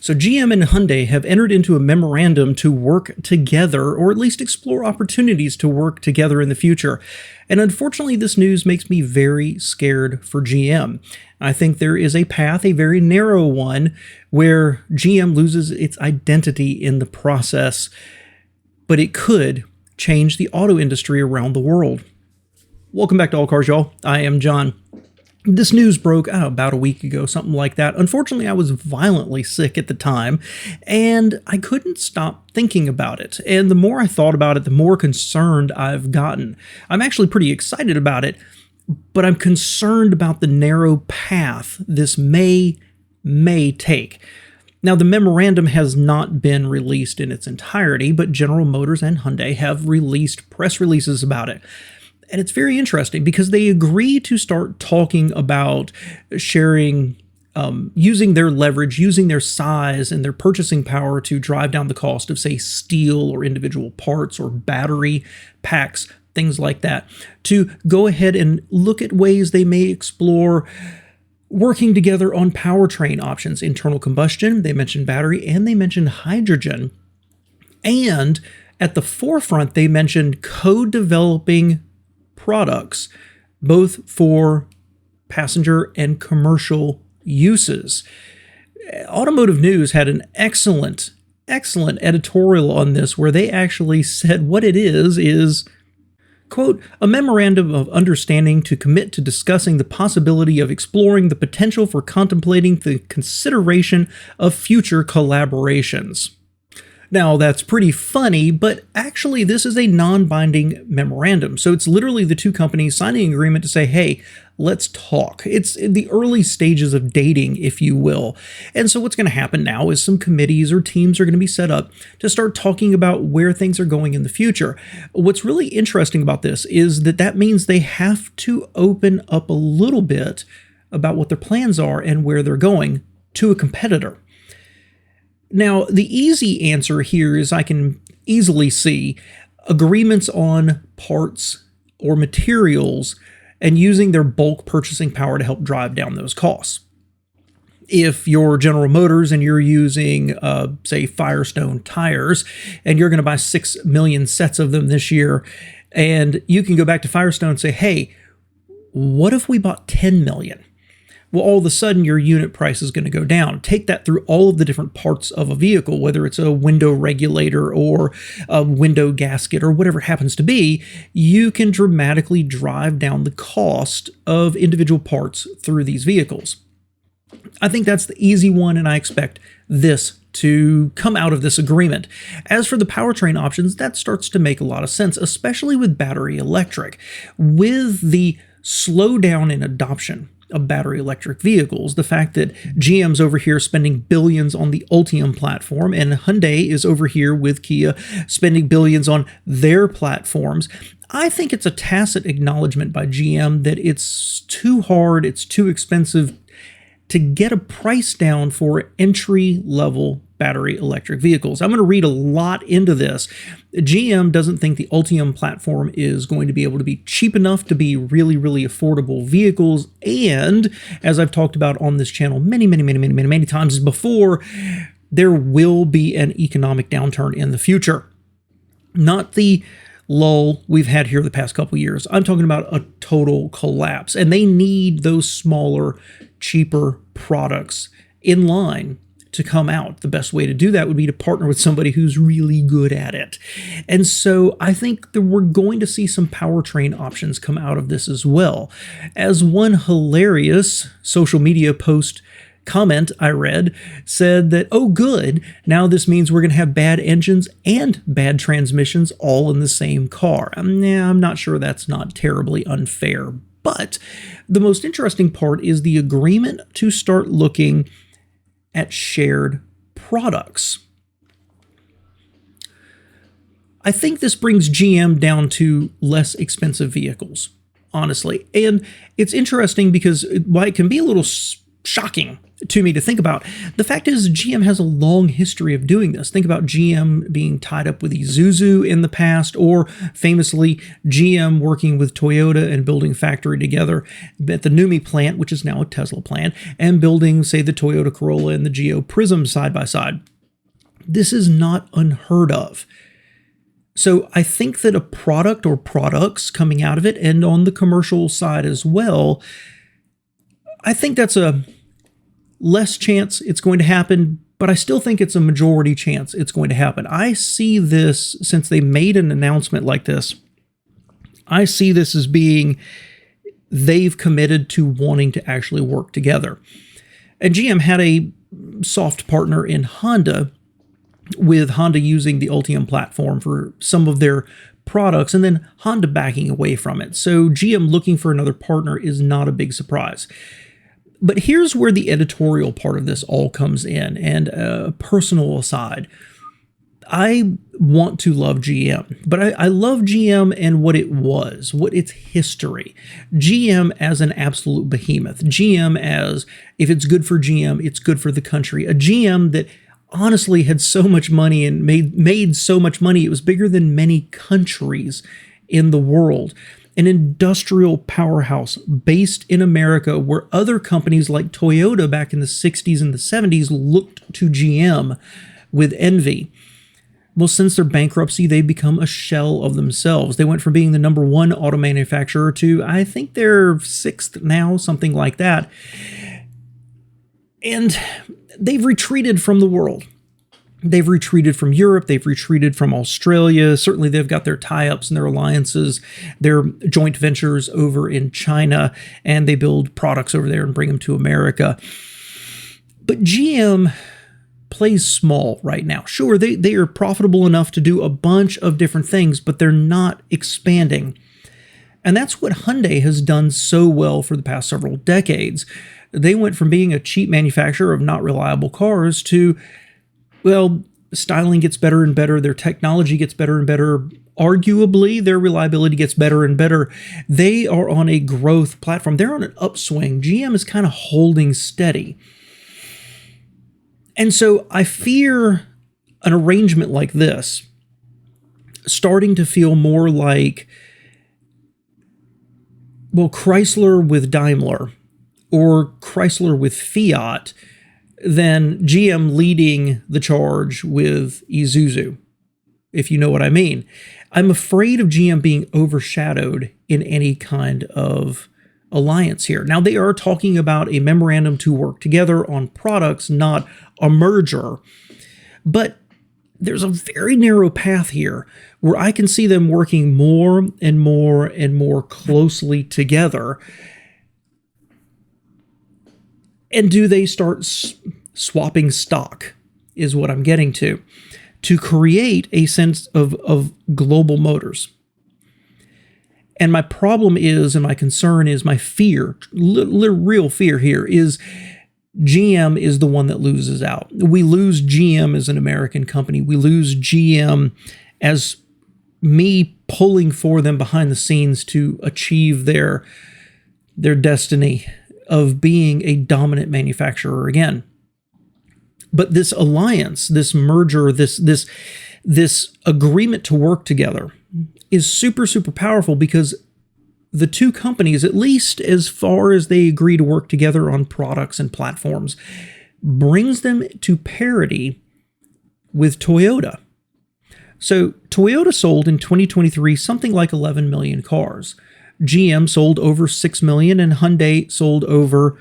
So GM and Hyundai have entered into a memorandum to work together, or at least explore opportunities to work together in the future. And unfortunately, this news makes me very scared for GM. I think there is a path, a very narrow one, where GM loses its identity in the process, but it could change the auto industry around the world. Welcome back to All Cars, y'all. I am John. This news broke about a week ago, something like that. Unfortunately, I was violently sick at the time, and I couldn't stop thinking about it. And the more I thought about it, the more concerned I've gotten. I'm actually pretty excited about it, but I'm concerned about the narrow path this may take. Now, the memorandum has not been released in its entirety, but General Motors and Hyundai have released press releases about it. And it's very interesting because they agree to start talking about sharing, using their leverage, using their size and their purchasing power to drive down the cost of, say, steel or individual parts or battery packs, things like that, to go ahead and look at ways they may explore working together on powertrain options, internal combustion, they mentioned battery, and they mentioned hydrogen. And at the forefront, they mentioned co-developing products, both for passenger and commercial uses. Automotive News had an excellent editorial on this where they actually said what it is, quote, a memorandum of understanding to commit to discussing the possibility of exploring the potential for contemplating the consideration of future collaborations. Now, that's pretty funny, but actually this is a non-binding memorandum. So it's literally the two companies signing an agreement to say, hey, let's talk. It's in the early stages of dating, if you will. And so what's going to happen now is some committees or teams are going to be set up to start talking about where things are going in the future. What's really interesting about this is that means they have to open up a little bit about what their plans are and where they're going to a competitor. Now, the easy answer here is I can easily see agreements on parts or materials and using their bulk purchasing power to help drive down those costs. If you're General Motors and you're using, say, Firestone tires, and you're going to buy 6 million sets of them this year, and you can go back to Firestone and say, hey, what if we bought 10 million? Well, all of a sudden, your unit price is going to go down. Take that through all of the different parts of a vehicle, whether it's a window regulator or a window gasket or whatever it happens to be, you can dramatically drive down the cost of individual parts through these vehicles. I think that's the easy one, and I expect this to come out of this agreement. As for the powertrain options, that starts to make a lot of sense, especially with battery electric. With the slowdown in adoption of battery electric vehicles, the fact that GM's over here spending billions on the Ultium platform and Hyundai is over here with Kia spending billions on their platforms, I think it's a tacit acknowledgement by GM that it's too hard, it's too expensive to get a price down for entry-level battery electric vehicles. I'm going to read a lot into this. GM doesn't think the Ultium platform is going to be able to be cheap enough to be really, really affordable vehicles. And as I've talked about on this channel many times before, there will be an economic downturn in the future. Not the lull we've had here the past couple years. I'm talking about a total collapse. And they need those smaller, cheaper products in line to come out. The best way to do that would be to partner with somebody who's really good at it. And so I think that we're going to see some powertrain options come out of this as well. As one hilarious social media post comment I read said that, oh good, now this means we're going to have bad engines and bad transmissions all in the same car. I'm not sure that's not terribly unfair, but the most interesting part is the agreement to start looking at shared products. I think this brings GM down to less expensive vehicles, honestly. And it's interesting because while it can be a little shocking to me to think about. The fact is, GM has a long history of doing this. Think about GM being tied up with Isuzu in the past, or famously GM working with Toyota and building a factory together at the Numi plant, which is now a Tesla plant, and building, say, the Toyota Corolla and the Geo Prism side by side. This is not unheard of. So I think that a product or products coming out of it, and on the commercial side as well, I think that's a less chance it's going to happen, but I still think it's a majority chance it's going to happen. I see this, since they made an announcement like this, I see this as being they've committed to wanting to actually work together. And GM had a soft partner in Honda, with Honda using the Ultium platform for some of their products, and then Honda backing away from it. So GM looking for another partner is not a big surprise. But here's where the editorial part of this all comes in, and a personal aside. I want to love GM, but I love GM and what it was, what its history. GM as an absolute behemoth. GM as, if it's good for GM, it's good for the country. A GM that honestly had so much money and made so much money, it was bigger than many countries in the world. An industrial powerhouse based in America, where other companies like Toyota back in the 60s and the 70s looked to GM with envy. Well, since their bankruptcy, they've become a shell of themselves. They went from being the #1 auto manufacturer to, I think they're 6th now, something like that. And they've retreated from the world. They've retreated from Europe. They've retreated from Australia. Certainly, they've got their tie-ups and their alliances, their joint ventures over in China, and they build products over there and bring them to America. But GM plays small right now. Sure, they are profitable enough to do a bunch of different things, but they're not expanding. And that's what Hyundai has done so well for the past several decades. They went from being a cheap manufacturer of not reliable cars to, well, styling gets better and better, their technology gets better and better, arguably their reliability gets better and better. They are on a growth platform. They're on an upswing. GM is kind of holding steady. And so I fear an arrangement like this starting to feel more like, well, Chrysler with Daimler or Chrysler with Fiat than GM leading the charge with Isuzu, if you know what I mean. I'm afraid of GM being overshadowed in any kind of alliance here. Now, they are talking about a memorandum to work together on products, not a merger. But there's a very narrow path here where I can see them working more and more and more closely together. And do they start swapping stock, is what I'm getting to create a sense of global motors. And my problem is, and my concern is, my fear, real fear here is GM is the one that loses out. We lose GM as an American company. We lose GM as me pulling for them behind the scenes to achieve their destiny of being a dominant manufacturer again. But this alliance, this merger, this agreement to work together is super, super powerful, because the two companies, at least as far as they agree to work together on products and platforms, brings them to parity with Toyota. So Toyota sold in 2023 something like 11 million cars. GM sold over 6 million and Hyundai sold over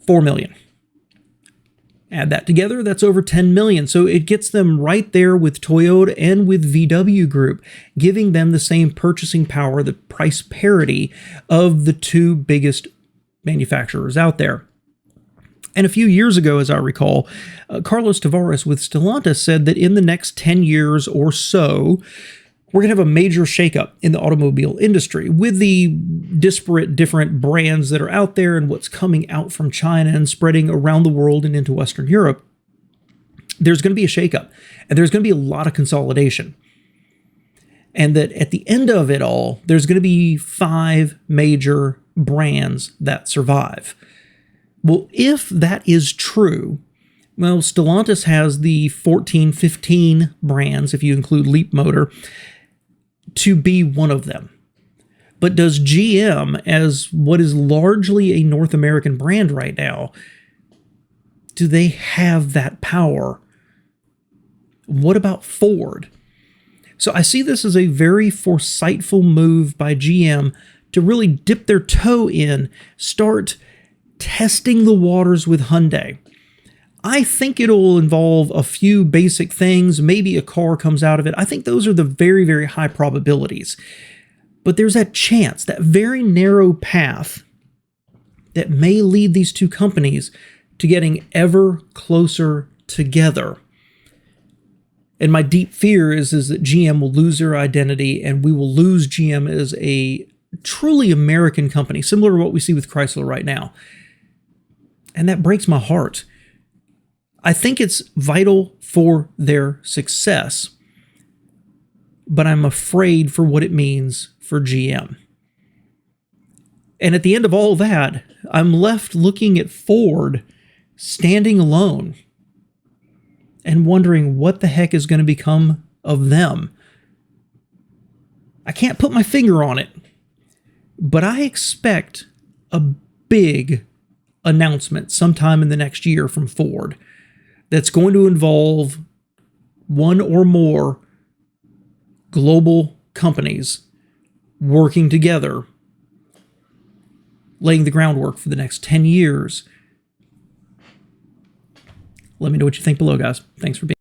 4 million. Add that together, that's over 10 million. So it gets them right there with Toyota and with VW Group, giving them the same purchasing power, the price parity of the two biggest manufacturers out there. And a few years ago, as I recall, Carlos Tavares with Stellantis said that in the next 10 years or so, we're going to have a major shakeup in the automobile industry with the disparate different brands that are out there and what's coming out from China and spreading around the world and into Western Europe. There's going to be a shakeup, and there's going to be a lot of consolidation. And that at the end of it all, there's going to be 5 major brands that survive. Well, if that is true, well, Stellantis has the 14, 15 brands, if you include Leapmotor, to be one of them. But does GM, as what is largely a North American brand right now, do they have that power? What about Ford? So I see this as a very foresightful move by GM to really dip their toe in, start testing the waters with Hyundai. I think it'll involve a few basic things. Maybe a car comes out of it. I think those are the very, very high probabilities. But there's that chance, that very narrow path that may lead these two companies to getting ever closer together. And my deep fear is that GM will lose their identity and we will lose GM as a truly American company, similar to what we see with Chrysler right now. And that breaks my heart. I think it's vital for their success, but I'm afraid for what it means for GM. And at the end of all that, I'm left looking at Ford standing alone and wondering what the heck is going to become of them. I can't put my finger on it, but I expect a big announcement sometime in the next year from Ford that's going to involve one or more global companies working together, laying the groundwork for the next 10 years. Let me know what you think below, guys. Thanks for being